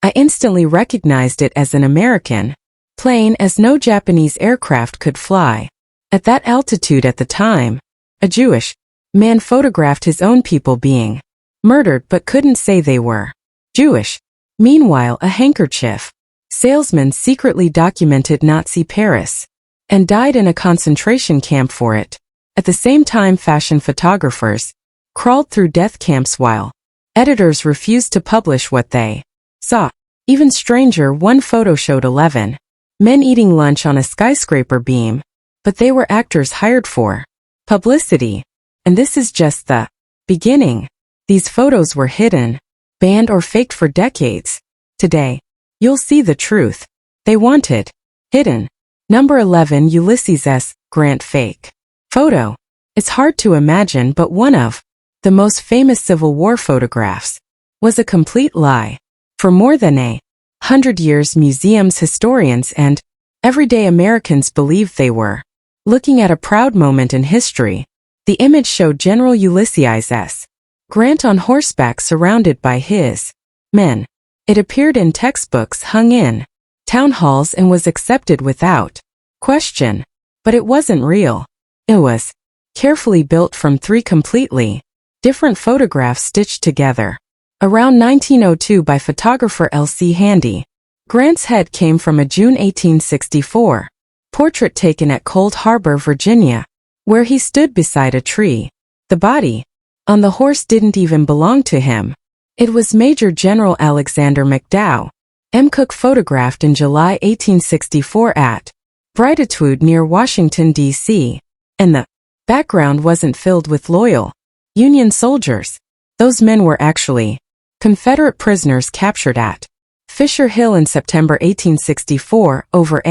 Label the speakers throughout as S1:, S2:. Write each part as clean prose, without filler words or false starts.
S1: I instantly recognized it as an American plane, as no Japanese aircraft could fly at that altitude at the time. A Jewish man photographed his own people being murdered but couldn't say they were Jewish. Meanwhile, a handkerchief salesman secretly documented Nazi Paris and died in a concentration camp for it. At the same time, fashion photographers crawled through death camps while editors refused to publish what they saw. Even stranger, one photo showed 11 men eating lunch on a skyscraper beam, but they were actors hired for publicity. And this is just the beginning. These photos were hidden, banned, or faked for decades. Today, you'll see the truth they wanted hidden. Number 11. Ulysses S. Grant fake photo. It's hard to imagine, but one of the most famous Civil War photographs was a complete lie. For more than 100 years, museums, historians, and everyday Americans believed they were looking at a proud moment in history. The image showed General Ulysses S. Grant on horseback surrounded by his men. It appeared in textbooks, hung in town halls, and was accepted without question. But it wasn't real. It was carefully built from 3 completely different photographs stitched together. Around 1902 by photographer L.C. Handy. Grant's head came from a June 1864 portrait taken at Cold Harbor, Virginia, where he stood beside a tree. The body on the horse didn't even belong to him. It was Major General Alexander McDowell. M. Cook photographed in July 1864 at Briarwood near Washington, D.C., and the background wasn't filled with loyal Union soldiers. Those men were actually Confederate prisoners captured at Fisher Hill in September 1864, over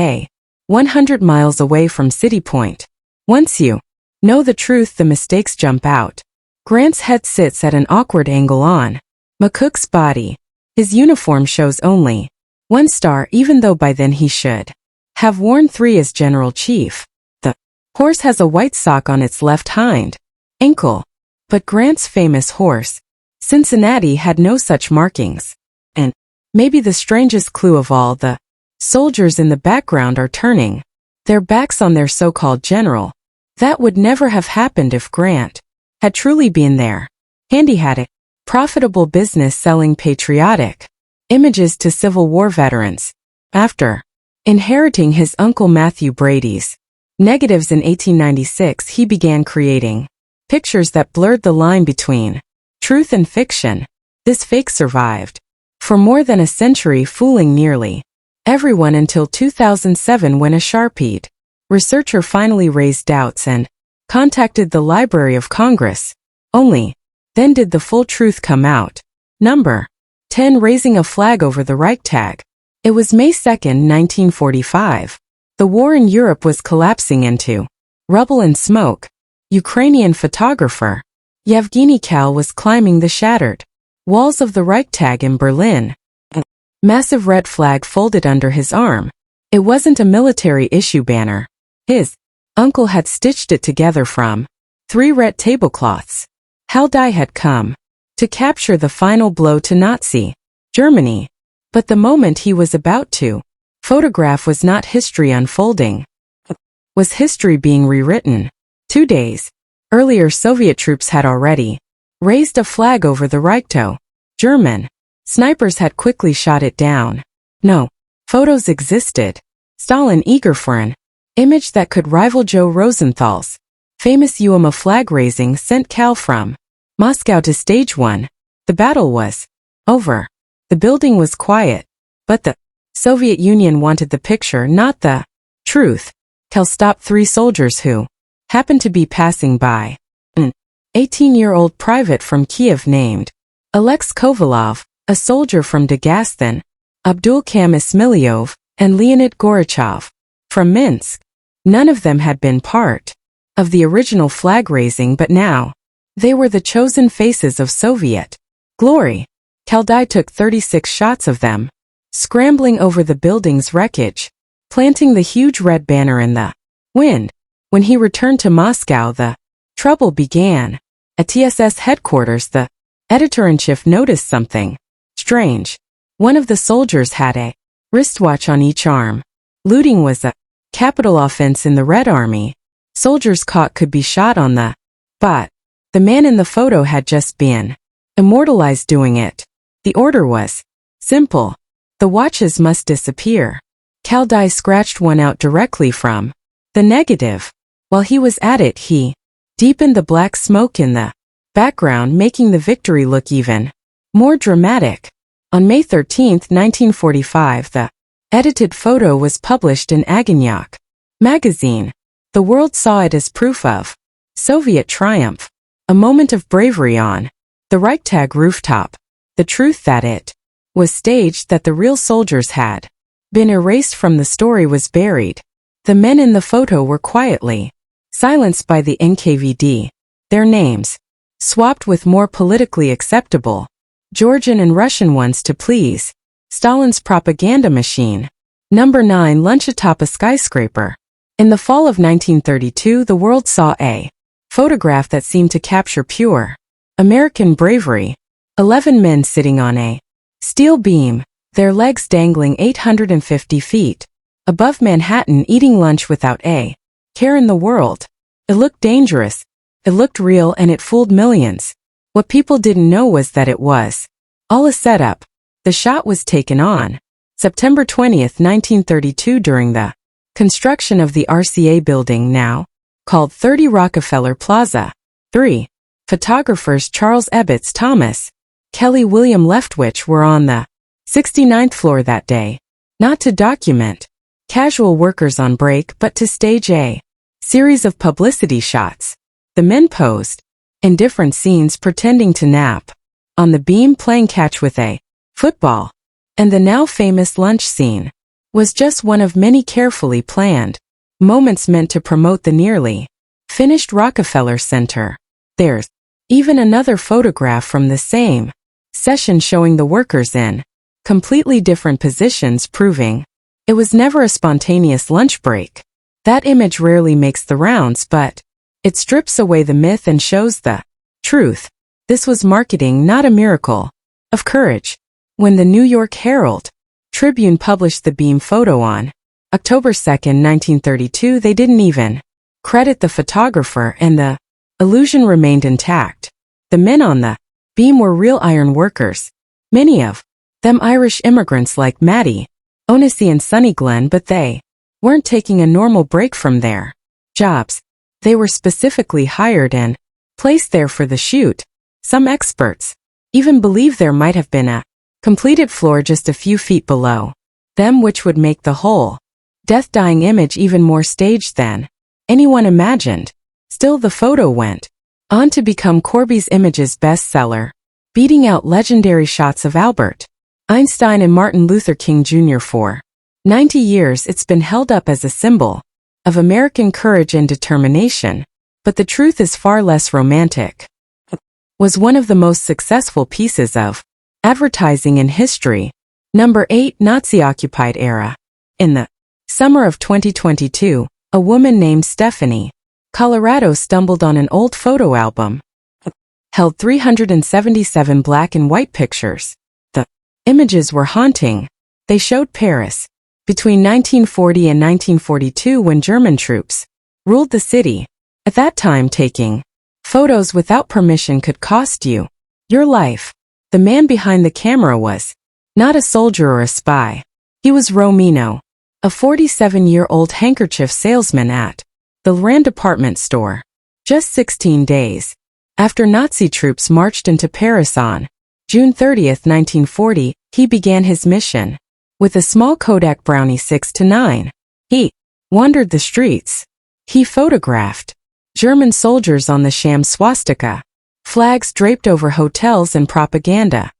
S1: 100 miles away from City Point. Once you know the truth, the mistakes jump out. Grant's head sits at an awkward angle on McCook's body. His uniform shows only 1 star, even though by then he should have worn 3 as General Chief. The horse has a white sock on its left hind ankle, but Grant's famous horse, Cincinnati, had no such markings. And maybe the strangest clue of all, the soldiers in the background are turning their backs on their so-called general. That would never have happened if Grant had truly been there. Handy had a profitable business selling patriotic images to Civil War veterans. After inheriting his uncle Matthew Brady's negatives in 1896, he began creating pictures that blurred the line between truth and fiction. This fake survived for more than a century, fooling nearly everyone until 2007, when a Sharpied researcher finally raised doubts and contacted the Library of Congress. Only then did the full truth come out. Number 10. Raising a flag over the Reichstag. It was May 2, 1945. The war in Europe was collapsing into rubble and smoke. Ukrainian photographer Yevgeny Kal was climbing the shattered walls of the Reichstag in Berlin. A massive red flag folded under his arm. It wasn't a military issue banner. His uncle had stitched it together from 3 red tablecloths. Haldi had come to capture the final blow to Nazi Germany. But the moment he was about to photograph was not history unfolding. It was history being rewritten. 2 days earlier, Soviet troops had already raised a flag over the Reichstag. German snipers had quickly shot it down. No photos existed. Stalin, eager for an image that could rival Joe Rosenthal's famous Uoma flag raising, sent Kal from Moscow to stage 1. The battle was over. The building was quiet. But the Soviet Union wanted the picture, not the truth. Kal stopped 3 soldiers who happened to be passing by. An 18-year-old private from Kiev named Alex Kovalov, a soldier from Dagestan, Abdul Kam Ismailyov, and Leonid Gorachov from Minsk. None of them had been part of the original flag raising, but now they were the chosen faces of Soviet glory. Kaldai took 36 shots of them, scrambling over the building's wreckage, planting the huge red banner in the wind. When he returned to Moscow, the trouble began. At TSS headquarters, the editor-in-chief noticed something strange. One of the soldiers had a wristwatch on each arm. Looting was a capital offense in the Red Army. Soldiers caught could be shot on the spot. The man in the photo had just been immortalized doing it. The order was simple. The watches must disappear. Cal Dye scratched one out directly from the negative. While he was at it, he deepened the black smoke in the background, making the victory look even more dramatic. On May 13, 1945, the edited photo was published in Agagnac magazine. The world saw it as proof of Soviet triumph, a moment of bravery on the Reichstag rooftop. The truth that it was staged, that the real soldiers had been erased from the story, was buried. The men in the photo were quietly silenced by the NKVD, their names swapped with more politically acceptable Georgian and Russian ones to please Stalin's propaganda machine. Number 9. Lunch atop a skyscraper. In the fall of 1932, the world saw a photograph that seemed to capture pure American bravery. 11 men sitting on a steel beam, their legs dangling 850 feet above Manhattan, eating lunch without a care in the world. It looked dangerous, it looked real, and it fooled millions. What people didn't know was that it was all a setup. The shot was taken on September 20, 1932, during the construction of the RCA building, now called 30 Rockefeller Plaza. 3 photographers, Charles Ebbets, Thomas Kelly, William Leftwich, were on the 69th floor that day, not to document casual workers on break, but to stage a series of publicity shots. The men posed in different scenes, pretending to nap on the beam, playing catch with a football. And the now famous lunch scene was just one of many carefully planned moments meant to promote the nearly finished Rockefeller Center. There's even another photograph from the same session showing the workers in completely different positions, proving it was never a spontaneous lunch break. That image rarely makes the rounds, but it strips away the myth and shows the truth. This was marketing, not a miracle of courage. When the New York Herald Tribune published the beam photo on October 2, 1932, they didn't even credit the photographer, and the illusion remained intact. The men on the beam were real iron workers, many of them Irish immigrants like Mattie Onassis and Sonny Glenn, but they weren't taking a normal break from their jobs. They were specifically hired and placed there for the shoot. Some experts even believe there might have been a completed floor just a few feet below them, which would make the whole death-dying image even more staged than anyone imagined. Still, the photo went on to become Corby's Images bestseller, beating out legendary shots of Albert Einstein and Martin Luther King Jr. For 90 years, it's been held up as a symbol of American courage and determination. But the truth is far less romantic. It was one of the most successful pieces of advertising in history. Number 8. Nazi-occupied era. In the summer of 2022, a woman named Stephanie, Colorado, stumbled on an old photo album. It held 377 black and white pictures. The images were haunting. They showed Paris between 1940 and 1942, when German troops ruled the city. At that time, taking photos without permission could cost you your life. The man behind the camera was not a soldier or a spy. He was Romino, a 47-year-old handkerchief salesman at the Rand department store. Just 16 days after Nazi troops marched into Paris on June 30, 1940, he began his mission. With a small Kodak Brownie 6-9, he wandered the streets. He photographed German soldiers on the sham swastika, flags draped over hotels and propaganda